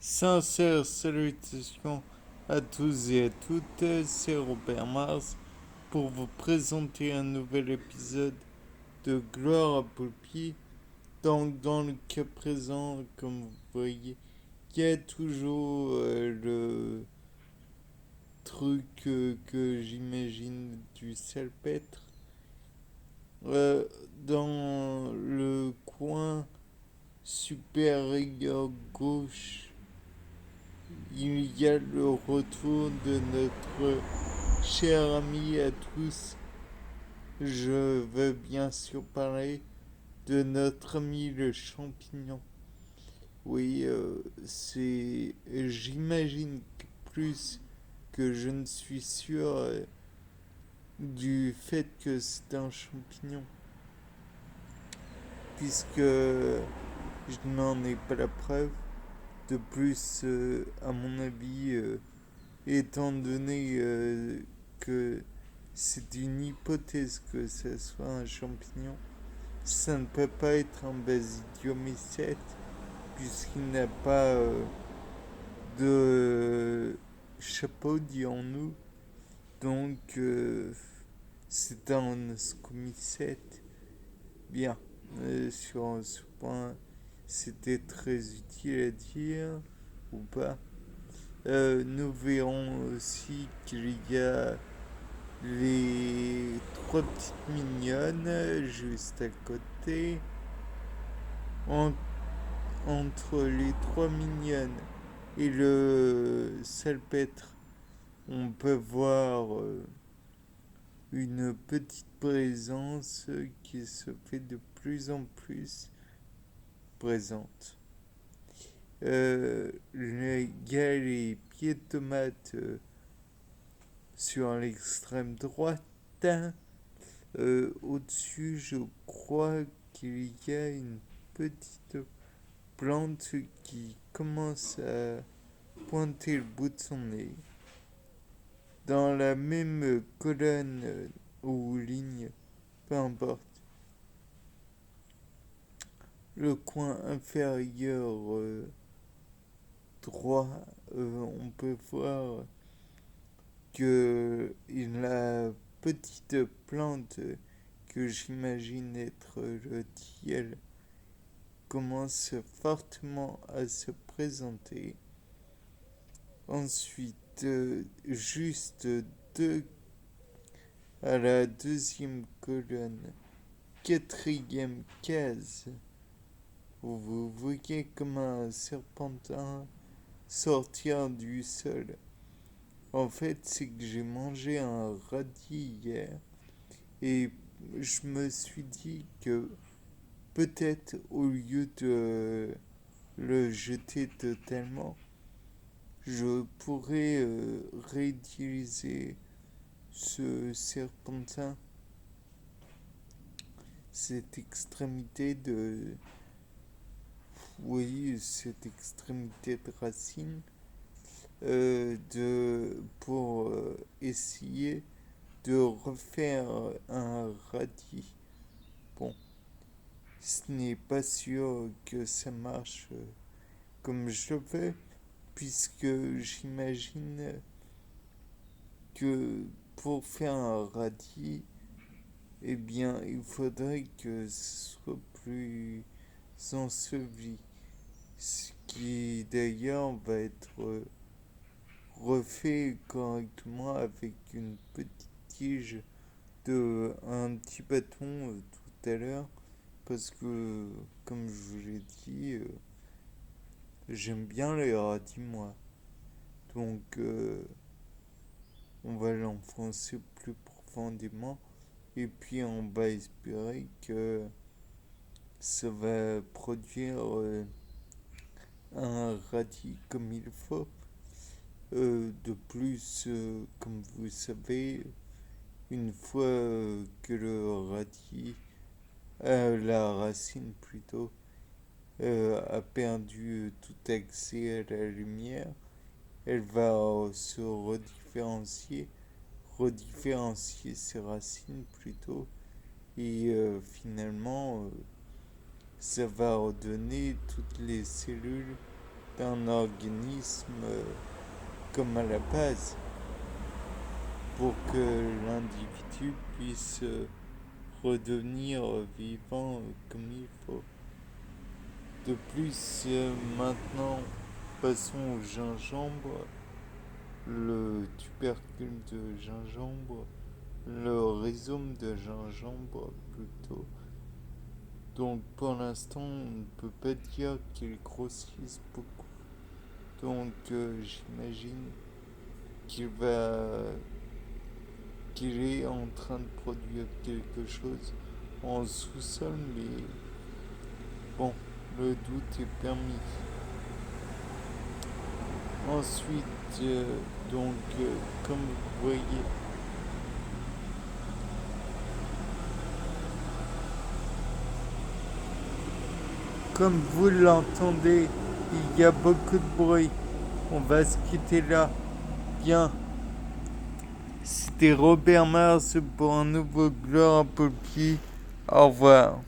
Sincères salutations à tous et à toutes, c'est Robert Mars pour vous présenter un nouvel épisode de Gloire à Poppy. Donc, dans le cas présent, comme vous voyez, il y a toujours le truc que j'imagine du salpêtre. Euh, dans le coin supérieur gauche, il y a le retour de notre cher ami à tous. Je veux bien sûr parler de notre ami le champignon. Oui, c'est. J'imagine plus que je ne suis sûr du fait que c'est un champignon, puisque je n'en ai pas la preuve. De plus, à mon avis, étant donné que c'est une hypothèse que ce soit un champignon, ça ne peut pas être un basidiomycète puisqu'il n'a pas de chapeau, dirons-nous. Donc, c'est un scomycète. Bien, sur ce point, c'était très utile à dire ou pas. Nous verrons aussi qu'il y a les trois petites mignonnes juste à côté. En- Entre les trois mignonnes et le salpêtre, on peut voir une petite présence qui se fait de plus en plus présente. Il y a les pieds de tomates sur l'extrême droite. Au-dessus, je crois qu'il y a une petite plante qui commence à pointer le bout de son nez. Dans la même colonne ou ligne, peu importe, le coin inférieur droit, on peut voir que la petite plante que j'imagine être le tilleul commence fortement à se présenter. Ensuite, juste deux à la deuxième colonne, quatrième case, où vous voyez comme un serpentin sortir du sol. En fait, c'est que j'ai mangé un radis hier et je me suis dit que peut-être au lieu de le jeter totalement, je pourrais réutiliser ce serpentin, cette extrémité de... Oui, cette extrémité de racine pour essayer de refaire un radis. Bon, ce n'est pas sûr que ça marche comme je le veux, puisque j'imagine que pour faire un radis, eh bien, il faudrait que ce soit plus enseveli. Ce qui d'ailleurs va être refait correctement avec une petite tige de un petit bâton tout à l'heure. Parce que, comme je vous l'ai dit, j'aime bien les radis, moi. Donc, on va l'enfoncer plus profondément. Et puis, on va espérer que ça va produire un radis comme il faut. De plus, comme vous savez, une fois que le radis, la racine plutôt, a perdu tout accès à la lumière, elle va se redifférencier ses racines plutôt, et finalement, ça va redonner toutes les cellules d'un organisme comme à la base pour que l'individu puisse redevenir vivant comme il faut. De plus, maintenant, passons au gingembre, le tubercule de gingembre, le rhizome de gingembre plutôt. Donc pour l'instant, on ne peut pas dire qu'il grossisse beaucoup. Donc j'imagine qu'il qu'il est en train de produire quelque chose en sous-sol, mais bon, le doute est permis. Ensuite, comme vous voyez, comme vous l'entendez, il y a beaucoup de bruit. On va se quitter là. Bien. C'était Robert Mars pour un nouveau Gloire à Poppy. Au revoir.